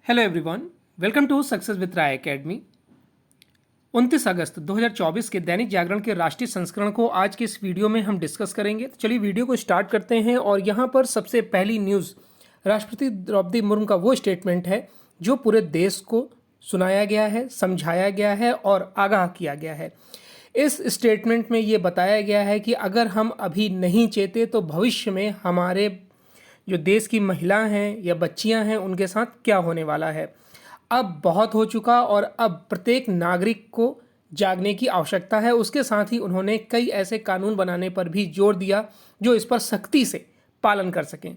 Hello everyone, welcome to success with Rai academy. 29 अगस्त 2024 के दैनिक जागरण के राष्ट्रीय संस्करण को आज के इस वीडियो में हम डिस्कस करेंगे। तो चलिए वीडियो को स्टार्ट करते हैं। और यहाँ पर सबसे पहली न्यूज़ राष्ट्रपति द्रौपदी मुर्मू का वो स्टेटमेंट है जो पूरे देश को सुनाया गया है, समझाया गया है और आगाह किया गया है। इस स्टेटमेंट में ये बताया गया है कि अगर हम अभी नहीं चेते तो भविष्य में हमारे जो देश की महिला हैं या बच्चियां हैं उनके साथ क्या होने वाला है। अब बहुत हो चुका और अब प्रत्येक नागरिक को जागने की आवश्यकता है। उसके साथ ही उन्होंने कई ऐसे कानून बनाने पर भी जोर दिया जो इस पर सख्ती से पालन कर सकें।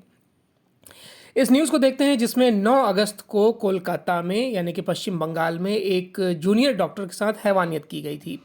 इस न्यूज़ को देखते हैं जिसमें 9 अगस्त को कोलकाता में यानी कि पश्चिम बंगाल में एक जूनियर डॉक्टर के साथ हैवानियत की गई थी।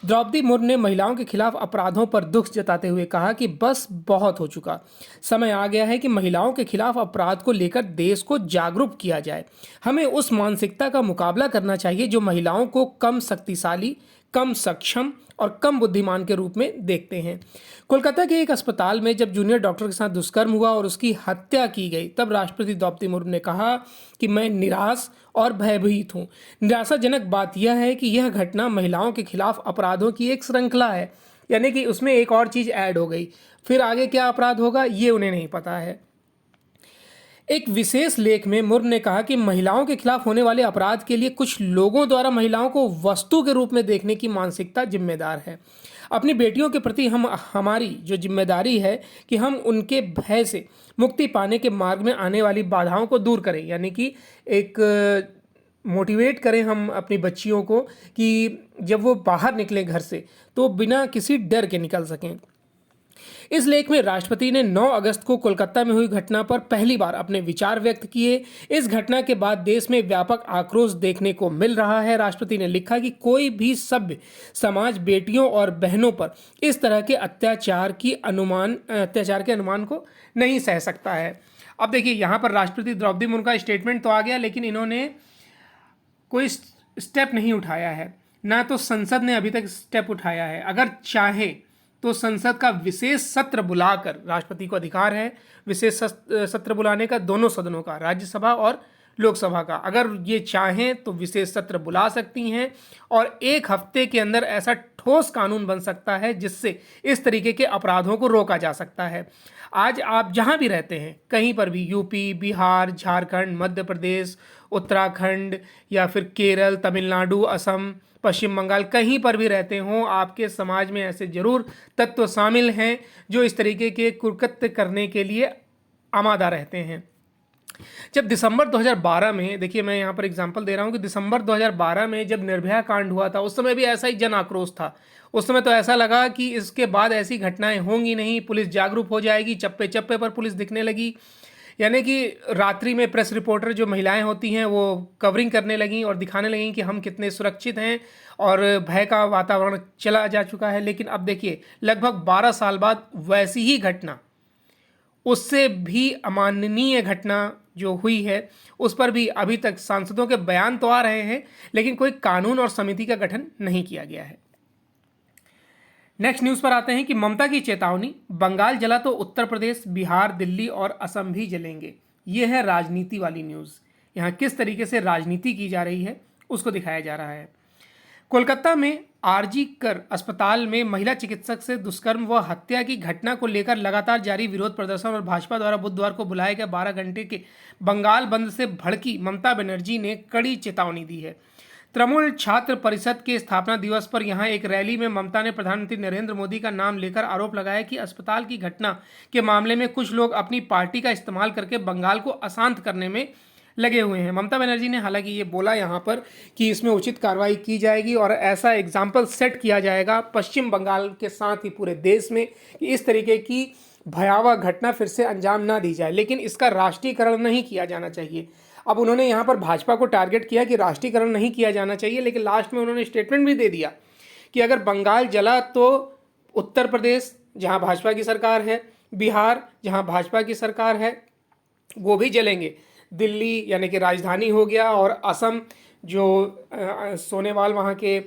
द्रौपदी मुर्मू ने महिलाओं के खिलाफ अपराधों पर दुख जताते हुए कहा कि बस बहुत हो चुका, समय आ गया है कि महिलाओं के खिलाफ अपराध को लेकर देश को जागरूक किया जाए। हमें उस मानसिकता का मुकाबला करना चाहिए जो महिलाओं को कम शक्तिशाली, कम सक्षम और कम बुद्धिमान के रूप में देखते हैं। कोलकाता के एक अस्पताल में जब जूनियर डॉक्टर के साथ दुष्कर्म हुआ और उसकी हत्या की गई तब राष्ट्रपति द्रौपदी मुर्मू ने कहा कि मैं निराश और भयभीत हूँ। निराशाजनक बात यह है कि यह घटना महिलाओं के खिलाफ अपराधों की एक श्रृंखला है, यानी कि उसमें एक और चीज़ ऐड हो गई। फिर आगे क्या अपराध होगा ये उन्हें नहीं पता है। एक विशेष लेख में मुर्मू ने कहा कि महिलाओं के खिलाफ होने वाले अपराध के लिए कुछ लोगों द्वारा महिलाओं को वस्तु के रूप में देखने की मानसिकता जिम्मेदार है। अपनी बेटियों के प्रति हमारी जो जिम्मेदारी है कि हम उनके भय से मुक्ति पाने के मार्ग में आने वाली बाधाओं को दूर करें, यानी कि एक मोटिवेट करें हम अपनी बच्चियों को कि जब वो बाहर निकले घर से तो बिना किसी डर के निकल सकें। इस लेख में राष्ट्रपति ने 9 अगस्त को कोलकाता में हुई घटना पर पहली बार अपने विचार व्यक्त किए। इस घटना के बाद देश में व्यापक आक्रोश देखने को मिल रहा है। राष्ट्रपति ने लिखा कि कोई भी सभ्य समाज बेटियों और बहनों पर इस तरह के अत्याचार के अनुमान को नहीं सह सकता है। अब देखिए यहाँ पर राष्ट्रपति द्रौपदी मुर्मू का स्टेटमेंट तो आ गया, लेकिन इन्होंने कोई स्टेप नहीं उठाया है, ना तो संसद ने अभी तक स्टेप उठाया है। अगर चाहे तो संसद का विशेष सत्र बुलाकर, राष्ट्रपति को अधिकार है विशेष सत्र बुलाने का, दोनों सदनों का, राज्यसभा और लोकसभा का। अगर ये चाहें तो विशेष सत्र बुला सकती हैं और एक हफ्ते के अंदर ऐसा ठोस कानून बन सकता है जिससे इस तरीके के अपराधों को रोका जा सकता है। आज आप जहां भी रहते हैं, कहीं पर भी, यूपी, बिहार, झारखंड, मध्य प्रदेश, उत्तराखंड या फिर केरल, तमिलनाडु, असम, पश्चिम बंगाल, कहीं पर भी रहते हों, आपके समाज में ऐसे जरूर तत्व शामिल हैं जो इस तरीके के कुकृत्य करने के लिए आमादा रहते हैं। जब दिसंबर 2012 में, देखिए मैं यहाँ पर एग्जांपल दे रहा हूँ कि दिसंबर 2012 में जब निर्भया कांड हुआ था उस समय भी ऐसा ही जन आक्रोश था। उस समय तो ऐसा लगा कि इसके बाद ऐसी घटनाएं होंगी नहीं, पुलिस जागरूक हो जाएगी, चप्पे चप्पे पर पुलिस दिखने लगी, यानी कि रात्रि में प्रेस रिपोर्टर जो महिलाएं होती हैं वो कवरिंग करने लगीं और दिखाने लगीं कि हम कितने सुरक्षित हैं और भय का वातावरण चला जा चुका है। लेकिन अब देखिए लगभग 12 साल बाद वैसी ही घटना, उससे भी अमाननीय घटना जो हुई है उस पर भी अभी तक सांसदों के बयान तो आ रहे हैं लेकिन कोई कानून और समिति का गठन नहीं किया गया है। नेक्स्ट न्यूज़ पर आते हैं कि ममता की चेतावनी, बंगाल जला तो उत्तर प्रदेश, बिहार, दिल्ली और असम भी जलेंगे। ये है राजनीति वाली न्यूज़। यहाँ किस तरीके से राजनीति की जा रही है उसको दिखाया जा रहा है। कोलकाता में आरजी कर अस्पताल में महिला चिकित्सक से दुष्कर्म व हत्या की घटना को लेकर लगातार जारी विरोध प्रदर्शन और भाजपा द्वारा बुधवार को बुलाए गए 12 घंटे के बंगाल बंद से भड़की ममता बनर्जी ने कड़ी चेतावनी दी है। तृणमूल छात्र परिषद के स्थापना दिवस पर यहां एक रैली में ममता ने प्रधानमंत्री नरेंद्र मोदी का नाम लेकर आरोप लगाया कि अस्पताल की घटना के मामले में कुछ लोग अपनी पार्टी का इस्तेमाल करके बंगाल को अशांत करने में लगे हुए हैं। ममता बनर्जी ने हालांकि ये बोला यहाँ पर कि इसमें उचित कार्रवाई की जाएगी और ऐसा एग्जाम्पल सेट किया जाएगा पश्चिम बंगाल के साथ ही पूरे देश में कि इस तरीके की भयावह घटना फिर से अंजाम ना दी जाए। लेकिन इसका राष्ट्रीयकरण नहीं किया जाना चाहिए। अब उन्होंने यहाँ पर भाजपा को टारगेट किया कि राष्ट्रीयकरण नहीं किया जाना चाहिए, लेकिन लास्ट में उन्होंने स्टेटमेंट भी दे दिया कि अगर बंगाल जला तो उत्तर प्रदेश जहाँ भाजपा की सरकार है, बिहार जहाँ भाजपा की सरकार है वो भी जलेंगे, दिल्ली यानी कि राजधानी हो गया और असम जो सोनेवाल वहाँ के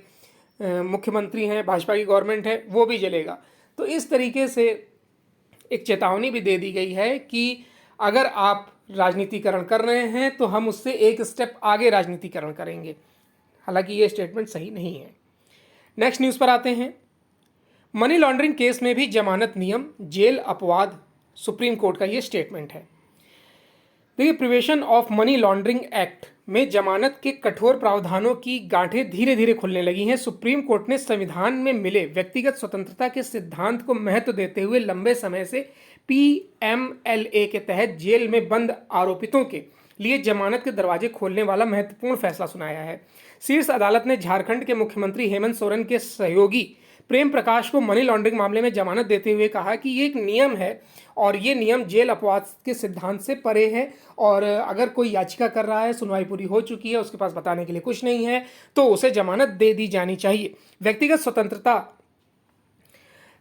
मुख्यमंत्री हैं, भाजपा की गवर्नमेंट है, वो भी जलेगा। तो इस तरीके से एक चेतावनी भी दे दी गई है कि अगर आप राजनीतिकरण कर रहे हैं तो हम उससे एक स्टेप आगे राजनीतिकरण करेंगे। हालांकि ये स्टेटमेंट सही नहीं है। नेक्स्ट न्यूज़ पर आते हैं। मनी लॉन्ड्रिंग केस में भी जमानत नियम, जेल अपवाद, सुप्रीम कोर्ट का ये स्टेटमेंट है। देखिए, prevention of money laundering act में जमानत के कठोर प्रावधानों की गांठें धीरे धीरे खुलने लगी हैं। सुप्रीम कोर्ट ने संविधान में मिले व्यक्तिगत स्वतंत्रता के सिद्धांत को महत्व देते हुए लंबे समय से पीएमएलए के तहत जेल में बंद आरोपितों के लिए जमानत के दरवाजे खोलने वाला महत्वपूर्ण फैसला सुनाया है। शीर्ष अदालत ने झारखंड के मुख्यमंत्री हेमंत सोरेन के सहयोगी प्रेम प्रकाश को मनी लॉन्ड्रिंग मामले में जमानत देते हुए कहा कि ये एक नियम है और ये नियम जेल अपवाद के सिद्धांत से परे है, और अगर कोई याचिका कर रहा है, सुनवाई पूरी हो चुकी है, उसके पास बताने के लिए कुछ नहीं है, तो उसे जमानत दे दी जानी चाहिए। व्यक्तिगत स्वतंत्रता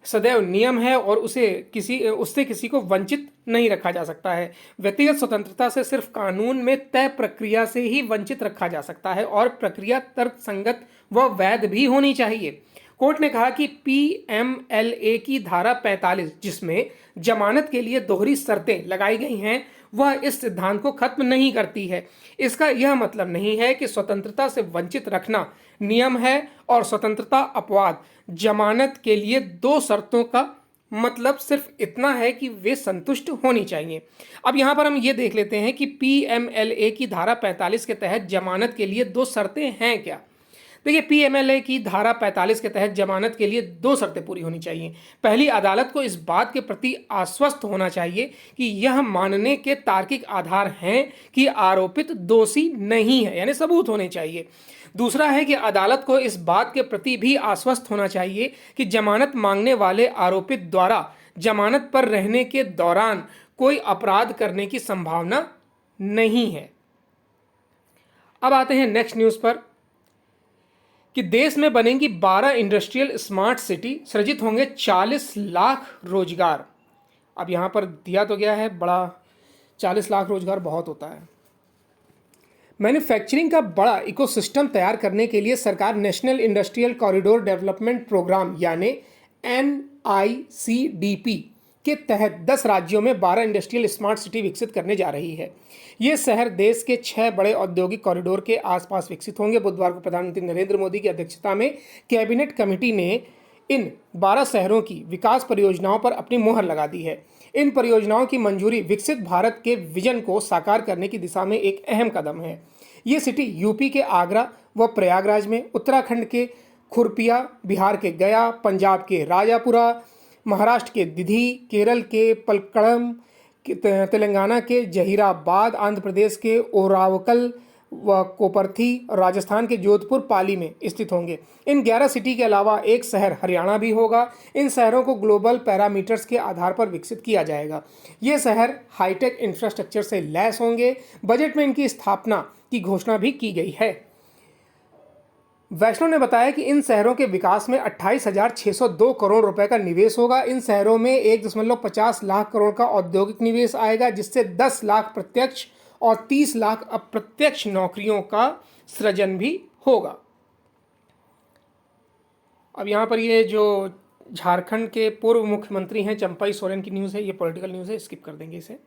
सदैव नियम है और उससे किसी को वंचित नहीं रखा जा सकता है। व्यक्तिगत स्वतंत्रता से सिर्फ कानून में तय प्रक्रिया से ही वंचित रखा जा सकता है और प्रक्रिया तर्कसंगत व वैध भी होनी चाहिए। कोर्ट ने कहा कि पीएमएलए की धारा 45, जिसमें जमानत के लिए दोहरी शर्तें लगाई गई हैं, वह इस सिद्धांत को खत्म नहीं करती है। इसका यह मतलब नहीं है कि स्वतंत्रता से वंचित रखना नियम है और स्वतंत्रता अपवाद। जमानत के लिए दो शर्तों का मतलब सिर्फ इतना है कि वे संतुष्ट होनी चाहिए। अब यहाँ पर हम ये देख लेते हैं कि पीएमएलए की धारा 45 के तहत जमानत के लिए दो शर्तें हैं क्या। देखिए, पीएमएलए की धारा 45 के तहत जमानत के लिए दो शर्तें पूरी होनी चाहिए। पहली, अदालत को इस बात के प्रति आश्वस्त होना चाहिए कि यह मानने के तार्किक आधार हैं कि आरोपित दोषी नहीं है, यानी सबूत होने चाहिए। दूसरा है कि अदालत को इस बात के प्रति भी आश्वस्त होना चाहिए कि जमानत मांगने वाले आरोपित द्वारा जमानत पर रहने के दौरान कोई अपराध करने की संभावना नहीं है। अब आते हैं नेक्स्ट न्यूज़ पर कि देश में बनेंगी 12 इंडस्ट्रियल स्मार्ट सिटी, सृजित होंगे 40 लाख रोजगार। अब यहाँ पर दिया तो गया है बड़ा, 40 लाख रोजगार बहुत होता है। मैन्युफैक्चरिंग का बड़ा इकोसिस्टम तैयार करने के लिए सरकार national industrial corridor development programme यानी NICDP के तहत 10 राज्यों में 12 इंडस्ट्रियल स्मार्ट सिटी विकसित करने जा रही है। ये शहर देश के 6 बड़े औद्योगिक कॉरिडोर के आसपास विकसित होंगे। बुधवार को प्रधानमंत्री नरेंद्र मोदी की अध्यक्षता में कैबिनेट कमेटी ने इन 12 शहरों की विकास परियोजनाओं पर अपनी मोहर लगा दी है। इन परियोजनाओं की मंजूरी विकसित भारत के विजन को साकार करने की दिशा में एक अहम कदम है। ये सिटी यूपी के आगरा व प्रयागराज में, उत्तराखंड के खुरपिया, बिहार के गया, पंजाब के राजापुरा, महाराष्ट्र के दिधी, केरल के पलक्कड़म, तेलंगाना के जहीराबाद, आंध्र प्रदेश के ओरावकल व कोपरथी और राजस्थान के जोधपुर पाली में स्थित होंगे। इन 11 सिटी के अलावा एक शहर हरियाणा भी होगा। इन शहरों को ग्लोबल पैरामीटर्स के आधार पर विकसित किया जाएगा। ये शहर हाईटेक इंफ्रास्ट्रक्चर से लैस होंगे। बजट में इनकी स्थापना की घोषणा भी की गई है। वैष्णव ने बताया कि इन शहरों के विकास में 28,602 करोड़ रुपए का निवेश होगा। इन शहरों में 1.50 लाख करोड़ का औद्योगिक निवेश आएगा, जिससे 10 लाख प्रत्यक्ष और 30 लाख अप्रत्यक्ष नौकरियों का सृजन भी होगा। अब यहाँ पर ये जो झारखंड के पूर्व मुख्यमंत्री हैं चंपई सोरेन की न्यूज़ है, ये पॉलिटिकल न्यूज़ है, स्किप कर देंगे इसे।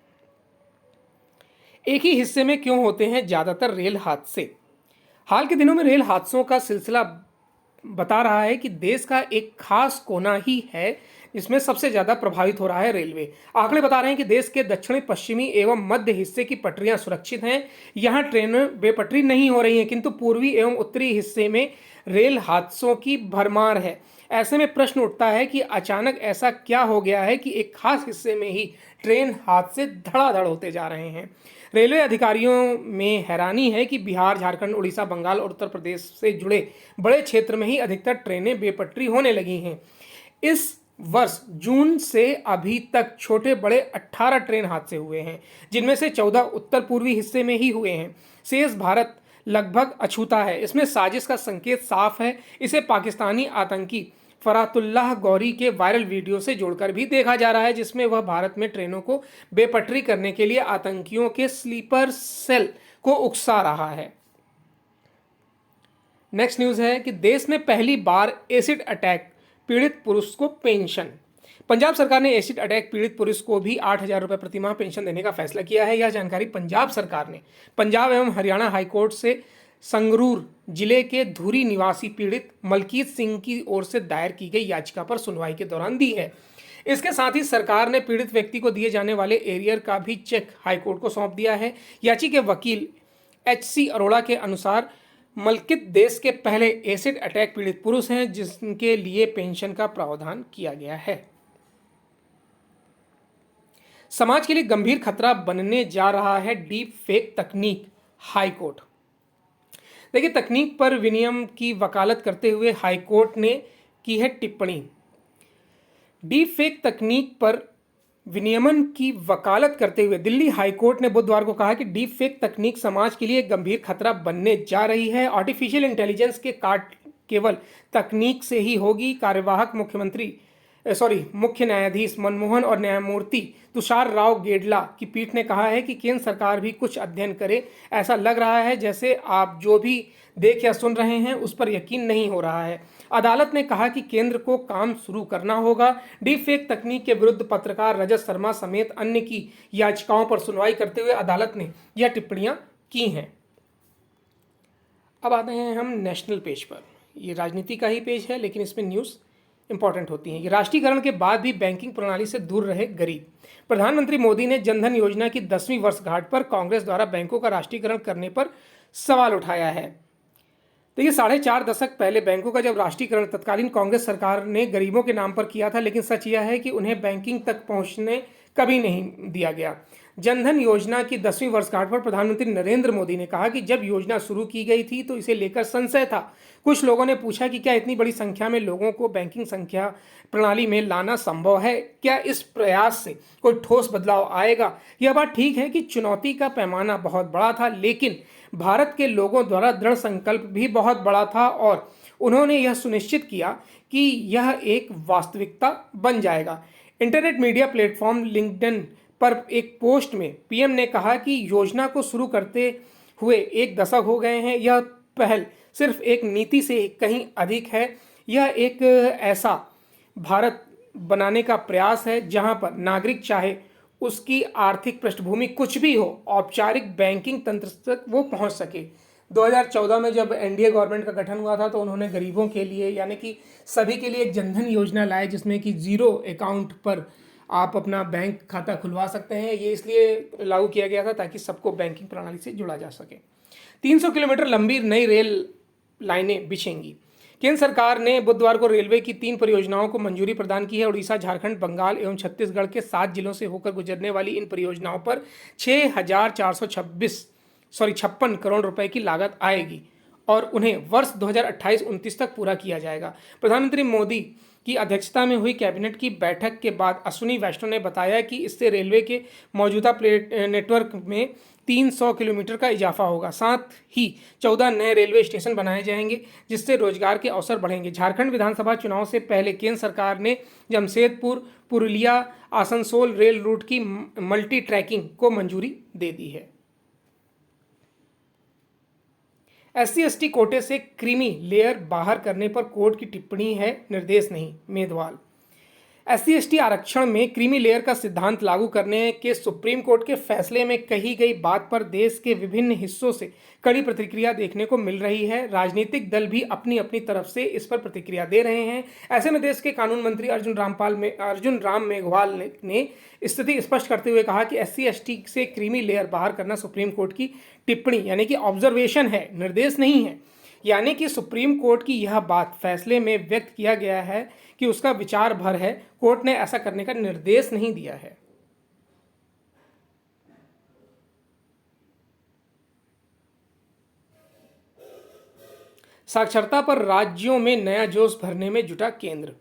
एक ही हिस्से में क्यों होते हैं ज़्यादातर रेल हादसे। हाल के दिनों में रेल हादसों का सिलसिला बता रहा है कि देश का एक खास कोना ही है जिसमें सबसे ज़्यादा प्रभावित हो रहा है रेलवे। आंकड़े बता रहे हैं कि देश के दक्षिणी, पश्चिमी एवं मध्य हिस्से की पटरियां सुरक्षित हैं। यहां ट्रेनें बेपटरी नहीं हो रही हैं, किंतु पूर्वी एवं उत्तरी हिस्से में रेल हादसों की भरमार है। ऐसे में प्रश्न उठता है कि अचानक ऐसा क्या हो गया है कि एक खास हिस्से में ही ट्रेन हादसे धड़ाधड़ होते जा रहे हैं। रेलवे अधिकारियों में हैरानी है कि बिहार, झारखंड, उड़ीसा, बंगाल और उत्तर प्रदेश से जुड़े बड़े क्षेत्र में ही अधिकतर ट्रेनें बेपटरी होने लगी हैं। इस वर्ष जून से अभी तक छोटे बड़े 18 ट्रेन हादसे हुए हैं, जिनमें से 14 उत्तर पूर्वी हिस्से में ही हुए हैं। शेष भारत लगभग अछूता है। इसमें साजिश का संकेत साफ है। इसे पाकिस्तानी आतंकी फरातुल्लाह गौरी के वायरल वीडियो से जोड़कर भी देखा जा रहा है, जिसमें वह भारत में ट्रेनों को बेपटरी करने के लिए आतंकियों के स्लीपर सेल को उकसा रहा है। नेक्स्ट न्यूज़ है कि देश में पहली बार एसिड अटैक पीड़ित पुरुष को पेंशन। पंजाब सरकार ने एसिड अटैक पीड़ित पुरुष को भी 8,000 रुपये प्रतिमाह पेंशन देने का फैसला किया है। यह जानकारी पंजाब सरकार ने पंजाब एवं हरियाणा हाईकोर्ट से संगरूर जिले के धुरी निवासी पीड़ित मलकीत सिंह की ओर से दायर की गई याचिका पर सुनवाई के दौरान दी है। इसके साथ ही सरकार ने पीड़ित व्यक्ति को दिए जाने वाले एरियर का भी चेक हाईकोर्ट को सौंप दिया है। याची के वकील HC अरोड़ा के अनुसार मलकित देश के पहले एसिड अटैक पीड़ित पुरुष हैं जिनके लिए पेंशन का प्रावधान किया गया है। समाज के लिए गंभीर खतरा बनने जा रहा है डीप फेक तकनीक, हाईकोर्ट। देखिए, तकनीक पर विनियम की वकालत करते हुए हाईकोर्ट ने की है टिप्पणी। डीप फेक तकनीक पर विनियमन की वकालत करते हुए दिल्ली हाईकोर्ट ने बुधवार को कहा कि डीप फेक तकनीक समाज के लिए एक गंभीर खतरा बनने जा रही है। आर्टिफिशियल इंटेलिजेंस के काट केवल तकनीक से ही होगी। कार्यवाहक मुख्य न्यायाधीश मनमोहन और न्यायमूर्ति तुषार राव गेडला की पीठ ने कहा है कि केंद्र सरकार भी कुछ अध्ययन करे। ऐसा लग रहा है जैसे आप जो भी देख या सुन रहे हैं उस पर यकीन नहीं हो रहा है। अदालत ने कहा कि केंद्र को काम शुरू करना होगा। डीप फेक तकनीक के विरुद्ध पत्रकार रजत शर्मा समेत अन्य की याचिकाओं पर सुनवाई करते हुए अदालत ने यह टिप्पणियां की हैं। अब आते हैं हम नेशनल पेज पर। ये राजनीति का ही पेज है, लेकिन इसमें न्यूज़ इंपॉर्टेंट होती हैं। राष्ट्रीयकरण के बाद भी बैंकिंग प्रणाली से दूर रहे गरीब। प्रधानमंत्री मोदी ने जनधन योजना की 10वीं वर्षगांठ पर कांग्रेस द्वारा बैंकों का राष्ट्रीयकरण करने पर सवाल उठाया है। तो ये 4.5 दशक पहले बैंकों का जब राष्ट्रीयकरण तत्कालीन कांग्रेस सरकार ने गरीबों के नाम पर किया था, लेकिन सच यह है कि उन्हें बैंकिंग तक पहुंचने कभी नहीं दिया गया। जनधन योजना की 10वीं वर्षगांठ पर प्रधानमंत्री नरेंद्र मोदी ने कहा कि जब योजना शुरू की गई थी तो इसे लेकर संशय था। कुछ लोगों ने पूछा कि क्या इतनी बड़ी संख्या में लोगों को बैंकिंग संख्या प्रणाली में लाना संभव है? क्या इस प्रयास से कोई ठोस बदलाव आएगा? यह बात ठीक है कि चुनौती का पैमाना बहुत बड़ा था, लेकिन भारत के लोगों द्वारा दृढ़ संकल्प भी बहुत बड़ा था और उन्होंने यह सुनिश्चित किया कि यह एक वास्तविकता बन जाएगा। इंटरनेट मीडिया प्लेटफॉर्म लिंक्डइन पर एक पोस्ट में पीएम ने कहा कि योजना को शुरू करते हुए 1 दशक हो गए हैं। यह पहल सिर्फ एक नीति से कहीं अधिक है। यह एक ऐसा भारत बनाने का प्रयास है जहां पर नागरिक चाहे उसकी आर्थिक पृष्ठभूमि कुछ भी हो, औपचारिक बैंकिंग तंत्र तक वो पहुंच सके। 2014 में जब एनडीए गवर्नमेंट का गठन हुआ था तो उन्होंने गरीबों के लिए यानी कि सभी के लिए एक जनधन योजना लाई, जिसमें कि 0 अकाउंट पर आप अपना बैंक खाता खुलवा सकते हैं। ये इसलिए लागू किया गया था ताकि सबको बैंकिंग प्रणाली से जुड़ा जा सके। 300 किलोमीटर लंबी नई रेल लाइनें बिछेंगी। केंद्र सरकार ने बुधवार को रेलवे की 3 परियोजनाओं को मंजूरी प्रदान की है। उड़ीसा, झारखंड, बंगाल एवं छत्तीसगढ़ के 7 जिलों से होकर गुजरने वाली इन परियोजनाओं पर 6,456 करोड़ रुपए की लागत आएगी और उन्हें वर्ष 2028-29 तक पूरा किया जाएगा। प्रधानमंत्री मोदी की अध्यक्षता में हुई कैबिनेट की बैठक के बाद अश्विनी वैष्णव ने बताया कि इससे रेलवे के मौजूदा नेटवर्क में 300 किलोमीटर का इजाफा होगा। साथ ही 14 नए रेलवे स्टेशन बनाए जाएंगे, जिससे रोजगार के अवसर बढ़ेंगे। झारखंड विधानसभा चुनाव से पहले केंद्र सरकार ने जमशेदपुर, पुरुलिया, आसनसोल रेल रूट की मल्टी ट्रैकिंग को मंजूरी दे दी है। SC/ST कोटे से क्रीमी लेयर बाहर करने पर कोर्ट की टिप्पणी है, निर्देश नहीं। मेघवाल। SC/ST आरक्षण में क्रीमी लेयर का सिद्धांत लागू करने के सुप्रीम कोर्ट के फैसले में कही गई बात पर देश के विभिन्न हिस्सों से कड़ी प्रतिक्रिया देखने को मिल रही है। राजनीतिक दल भी अपनी अपनी तरफ से इस पर प्रतिक्रिया दे रहे हैं। ऐसे में देश के कानून मंत्री अर्जुन राम मेघवाल ने स्थिति स्पष्ट करते हुए कहा कि SC/ST से क्रीमी लेयर बाहर करना सुप्रीम कोर्ट की टिप्पणी यानी कि ऑब्जर्वेशन है, निर्देश नहीं है। यानी कि सुप्रीम कोर्ट की यह बात फैसले में व्यक्त किया गया है कि उसका विचार भर है। कोर्ट ने ऐसा करने का निर्देश नहीं दिया है। साक्षरता पर राज्यों में नया जोश भरने में जुटा केंद्र।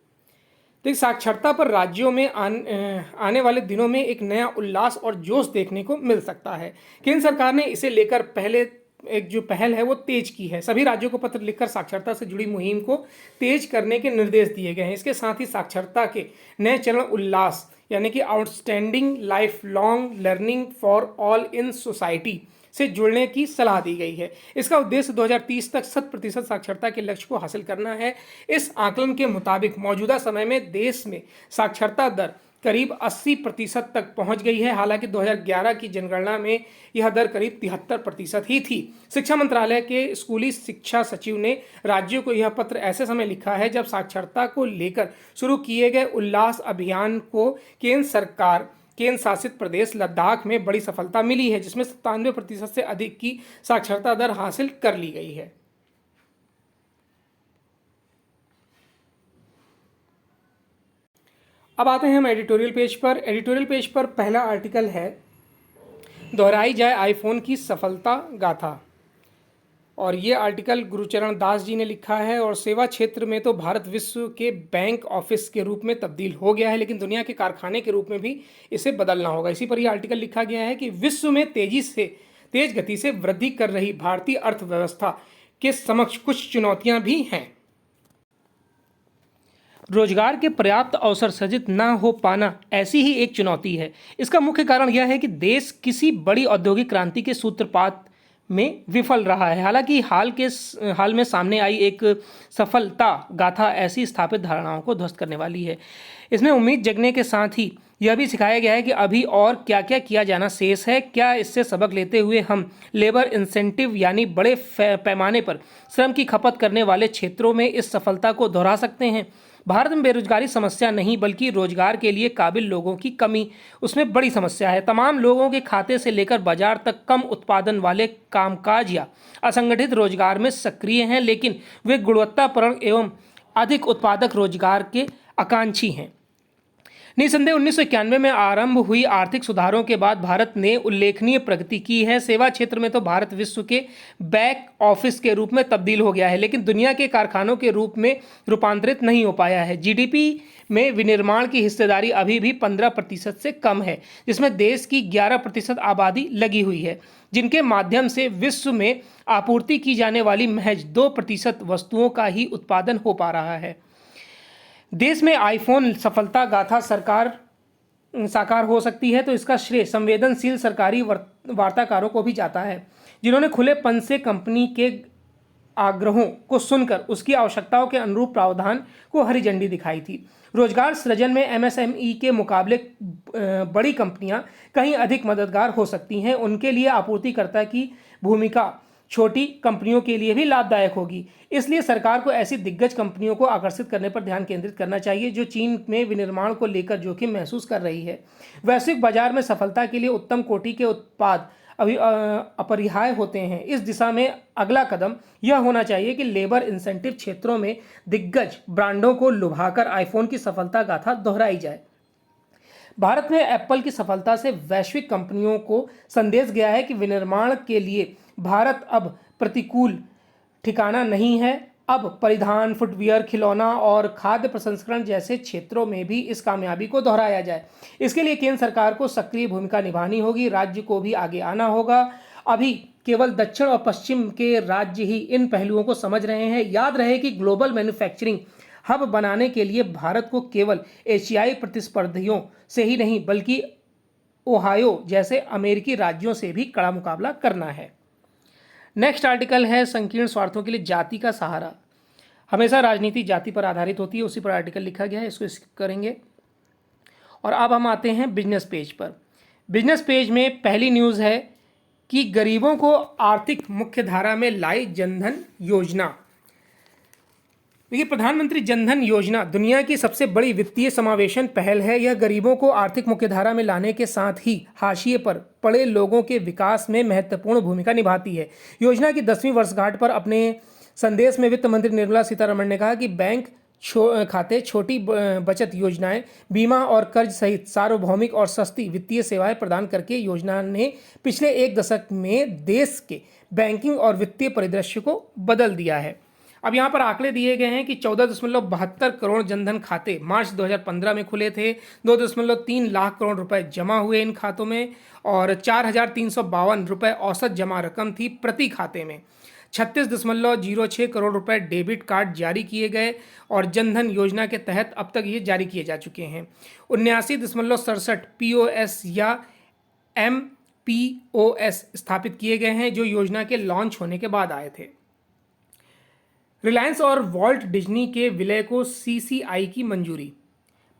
तो साक्षरता पर राज्यों में आने वाले दिनों में एक नया उल्लास और जोश देखने को मिल सकता है। केंद्र सरकार ने इसे लेकर पहले एक जो पहल है वो तेज की है। सभी राज्यों को पत्र लिखकर साक्षरता से जुड़ी मुहिम को तेज करने के निर्देश दिए गए हैं। इसके साथ ही साक्षरता के नए चरण उल्लास यानी कि outstanding life long learning for all in society से जुड़ने की सलाह दी गई है। इसका उद्देश्य 2030 तक 100% साक्षरता के लक्ष्य को हासिल करना है। इस आकलन के मुताबिक मौजूदा समय में देश में साक्षरता दर करीब 80% तक पहुंच गई है। हालांकि 2011 की जनगणना में यह दर करीब 73% ही थी। शिक्षा मंत्रालय के स्कूली शिक्षा सचिव ने राज्यों को यह पत्र ऐसे समय लिखा है जब साक्षरता को लेकर शुरू किए गए उल्लास अभियान को केंद्र शासित प्रदेश लद्दाख में बड़ी सफलता मिली है, जिसमें 97% से अधिक की साक्षरता दर हासिल कर ली गई है। अब आते हैं हम एडिटोरियल पेज पर। एडिटोरियल पेज पर पहला आर्टिकल है, दोहराई जाए आईफोन की सफलता गाथा। और ये आर्टिकल गुरुचरण दास जी ने लिखा है। और सेवा क्षेत्र में तो भारत विश्व के बैंक ऑफिस के रूप में तब्दील हो गया है, लेकिन दुनिया के कारखाने के रूप में भी इसे बदलना होगा। इसी पर यह आर्टिकल लिखा गया है कि विश्व में तेज गति से वृद्धि कर रही भारतीय अर्थव्यवस्था के समक्ष कुछ चुनौतियां भी हैं। रोजगार के पर्याप्त अवसर सृजित न हो पाना ऐसी ही एक चुनौती है। इसका मुख्य कारण यह है कि देश किसी बड़ी औद्योगिक क्रांति के सूत्रपात में विफल रहा है। हालांकि हाल में सामने आई एक सफलता गाथा ऐसी स्थापित धारणाओं को ध्वस्त करने वाली है। इसमें उम्मीद जगने के साथ ही यह भी सिखाया गया है कि अभी और क्या क्या किया जाना शेष है। क्या इससे सबक लेते हुए हम लेबर इंसेंटिव यानी बड़े पैमाने पर श्रम की खपत करने वाले क्षेत्रों में इस सफलता को दोहरा सकते हैं। भारत में बेरोजगारी समस्या नहीं बल्कि रोजगार के लिए काबिल लोगों की कमी उसमें बड़ी समस्या है। तमाम लोगों के खाते से लेकर बाजार तक कम उत्पादन वाले कामकाज या असंगठित रोजगार में सक्रिय हैं, लेकिन वे गुणवत्तापूर्ण एवं अधिक उत्पादक रोजगार के आकांक्षी हैं। निसंदेह 1991 में आरंभ हुई आर्थिक सुधारों के बाद भारत ने उल्लेखनीय प्रगति की है। सेवा क्षेत्र में तो भारत विश्व के बैक ऑफिस के रूप में तब्दील हो गया है, लेकिन दुनिया के कारखानों के रूप में रूपांतरित नहीं हो पाया है। जीडीपी में विनिर्माण की हिस्सेदारी अभी भी 15% से कम है, जिसमें देश की 11% आबादी लगी हुई है, जिनके माध्यम से विश्व में आपूर्ति की जाने वाली महज 2% वस्तुओं का ही उत्पादन हो पा रहा है। देश में आईफोन सफलता गाथा साकार हो सकती है तो इसका श्रेय संवेदनशील सरकारी वार्ताकारों को भी जाता है, जिन्होंने खुलेपन से कंपनी के आग्रहों को सुनकर उसकी आवश्यकताओं के अनुरूप प्रावधान को हरी झंडी दिखाई थी। रोजगार सृजन में एमएसएमई के मुकाबले बड़ी कंपनियां कहीं अधिक मददगार हो सकती हैं। उनके लिए आपूर्तिकर्ता की भूमिका छोटी कंपनियों के लिए भी लाभदायक होगी। इसलिए सरकार को ऐसी दिग्गज कंपनियों को आकर्षित करने पर ध्यान केंद्रित करना चाहिए जो चीन में विनिर्माण को लेकर जोखिम महसूस कर रही है। वैश्विक बाजार में सफलता के लिए उत्तम कोटि के उत्पाद अभी अपरिहार्य होते हैं। इस दिशा में अगला कदम यह होना चाहिए कि लेबर इंसेंटिव क्षेत्रों में दिग्गज ब्रांडों को लुभाकर आईफोन की सफलता गाथा दोहराई जाए। भारत में एप्पल की सफलता से वैश्विक कंपनियों को संदेश गया है कि विनिर्माण के लिए भारत अब प्रतिकूल ठिकाना नहीं है। अब परिधान, फुटवियर, खिलौना और खाद्य प्रसंस्करण जैसे क्षेत्रों में भी इस कामयाबी को दोहराया जाए। इसके लिए केंद्र सरकार को सक्रिय भूमिका निभानी होगी, राज्य को भी आगे आना होगा। अभी केवल दक्षिण और पश्चिम के राज्य ही इन पहलुओं को समझ रहे हैं। याद रहे कि ग्लोबल मैन्युफैक्चरिंग हब बनाने के लिए भारत को केवल एशियाई प्रतिस्पर्धियों से ही नहीं बल्कि ओहायो जैसे अमेरिकी राज्यों से भी कड़ा मुकाबला करना है। नेक्स्ट आर्टिकल है, संकीर्ण स्वार्थों के लिए जाति का सहारा। हमेशा राजनीति जाति पर आधारित होती है, उसी पर आर्टिकल लिखा गया है, इसको स्किप करेंगे। और अब हम आते हैं बिजनेस पेज पर। बिजनेस पेज में पहली न्यूज़ है कि गरीबों को आर्थिक मुख्यधारा में लाई जनधन योजना। देखिए, प्रधानमंत्री जनधन योजना दुनिया की सबसे बड़ी वित्तीय समावेशन पहल है। यह गरीबों को आर्थिक मुख्यधारा में लाने के साथ ही हाशिए पर पड़े लोगों के विकास में महत्वपूर्ण भूमिका निभाती है। योजना की 10वीं वर्षगांठ पर अपने संदेश में वित्त मंत्री निर्मला सीतारमण ने कहा कि बैंक खाते, छोटी बचत योजनाएं, बीमा और कर्ज सहित सार्वभौमिक और सस्ती वित्तीय सेवाएं प्रदान करके योजना ने पिछले एक दशक में देश के बैंकिंग और वित्तीय परिदृश्य को बदल दिया है। अब यहाँ पर आंकड़े दिए गए हैं कि 14.72 करोड़ जनधन खाते मार्च 2015 में खुले थे। 2.3 लाख करोड़ रुपए जमा हुए इन खातों में और 4,352 रुपये औसत जमा रकम थी प्रति खाते में। 36.06 करोड़ रुपए डेबिट कार्ड जारी किए गए और जनधन योजना के तहत अब तक ये जारी किए जा चुके हैं। 79.67 POS या POS स्थापित किए गए हैं जो योजना के लॉन्च होने के बाद आए थे। रिलायंस और वॉल्ट डिज्नी के विलय को CCI की मंजूरी।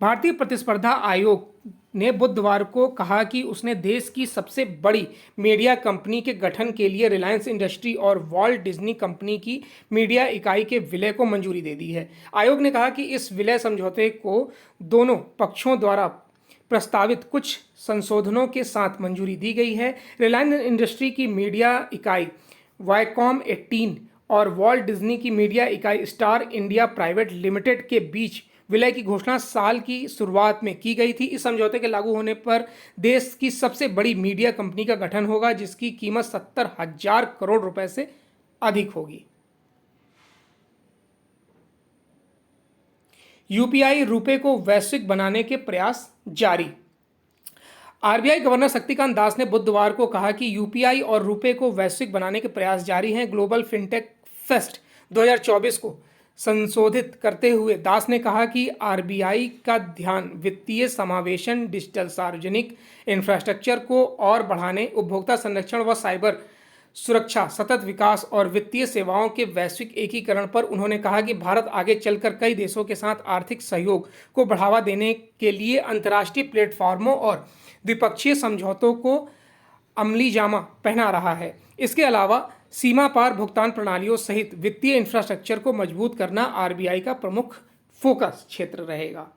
भारतीय प्रतिस्पर्धा आयोग ने बुधवार को कहा कि उसने देश की सबसे बड़ी मीडिया कंपनी के गठन के लिए रिलायंस इंडस्ट्री और वॉल्ट डिज्नी कंपनी की मीडिया इकाई के विलय को मंजूरी दे दी है। आयोग ने कहा कि इस विलय समझौते को दोनों पक्षों द्वारा प्रस्तावित कुछ संशोधनों के साथ मंजूरी दी गई है। रिलायंस इंडस्ट्री की मीडिया इकाई वायकॉम 18 और वॉल्ट डिज्नी की मीडिया इकाई स्टार इंडिया प्राइवेट लिमिटेड के बीच विलय की घोषणा साल की शुरुआत में की गई थी। इस समझौते के लागू होने पर देश की सबसे बड़ी मीडिया कंपनी का गठन होगा जिसकी कीमत 70,000 करोड़ रुपए से अधिक होगी। UPI रुपए को वैश्विक बनाने के प्रयास जारी। RBI गवर्नर शक्तिकांत दास ने बुधवार को कहा कि UPI और रुपए को वैश्विक बनाने के प्रयास जारी हैं। ग्लोबल फिनटेक फेस्ट 2024 को संशोधित करते हुए दास ने कहा कि RBI का ध्यान वित्तीय समावेशन, डिजिटल सार्वजनिक इंफ्रास्ट्रक्चर को और बढ़ाने, उपभोक्ता संरक्षण व साइबर सुरक्षा, सतत विकास और वित्तीय सेवाओं के वैश्विक एकीकरण पर। उन्होंने कहा कि भारत आगे चलकर कई देशों के साथ आर्थिक सहयोग को बढ़ावा देने के लिए अंतर्राष्ट्रीय प्लेटफॉर्मों और द्विपक्षीय समझौतों को अमली जामा पहना रहा है। इसके अलावा सीमा पार भुगतान प्रणालियों सहित वित्तीय इंफ्रास्ट्रक्चर को मजबूत करना RBI का प्रमुख फोकस क्षेत्र रहेगा।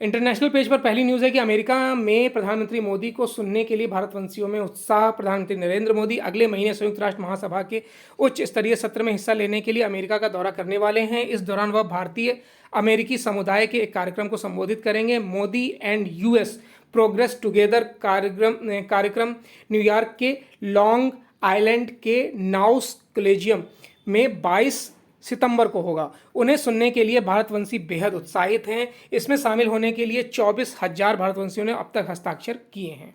इंटरनेशनल पेज पर पहली न्यूज़ है कि अमेरिका में प्रधानमंत्री मोदी को सुनने के लिए भारतवंशियों में उत्साह। प्रधानमंत्री नरेंद्र मोदी अगले महीने संयुक्त राष्ट्र महासभा के उच्च स्तरीय सत्र में हिस्सा लेने के लिए अमेरिका का दौरा करने वाले हैं। इस दौरान वह भारतीय अमेरिकी समुदाय के एक कार्यक्रम को संबोधित करेंगे। Modi and US progress together कार्यक्रम न्यूयॉर्क के लॉन्ग आइलैंड के नाउस कॉलेजियम में 22 सितंबर को होगा। उन्हें सुनने के लिए भारतवंशी बेहद उत्साहित हैं। इसमें शामिल होने के लिए 24,000 भारतवंशियों ने अब तक हस्ताक्षर किए हैं।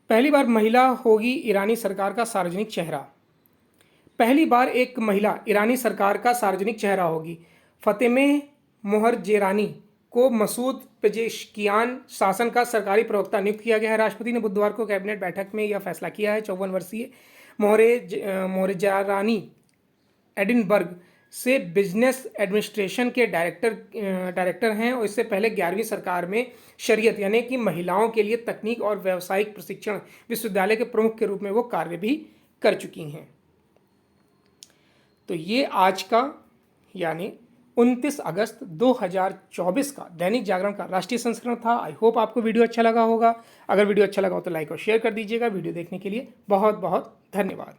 पहली बार महिला होगी ईरानी सरकार का सार्वजनिक चेहरा। पहली बार एक महिला ईरानी सरकार का सार्वजनिक चेहरा होगी। फतेमेह मोहरजेरानी को मसूद पेजेशकियान शासन का सरकारी प्रवक्ता नियुक्त किया गया है। राष्ट्रपति ने बुधवार को कैबिनेट बैठक में यह फैसला किया है। 54 वर्षीय मोहरजेरानी एडिनबर्ग से बिजनेस एडमिनिस्ट्रेशन के डायरेक्टर हैं और इससे पहले 11वीं सरकार में शरीयत यानी कि महिलाओं के लिए तकनीक और व्यावसायिक प्रशिक्षण विश्वविद्यालय के प्रमुख के रूप में वो कार्य भी कर चुकी हैं। तो ये आज का यानी 29 अगस्त 2024 का दैनिक जागरण का राष्ट्रीय संस्करण था। आई होप आपको वीडियो अच्छा लगा होगा। अगर वीडियो अच्छा लगा हो तो लाइक और शेयर कर दीजिएगा। वीडियो देखने के लिए बहुत बहुत धन्यवाद।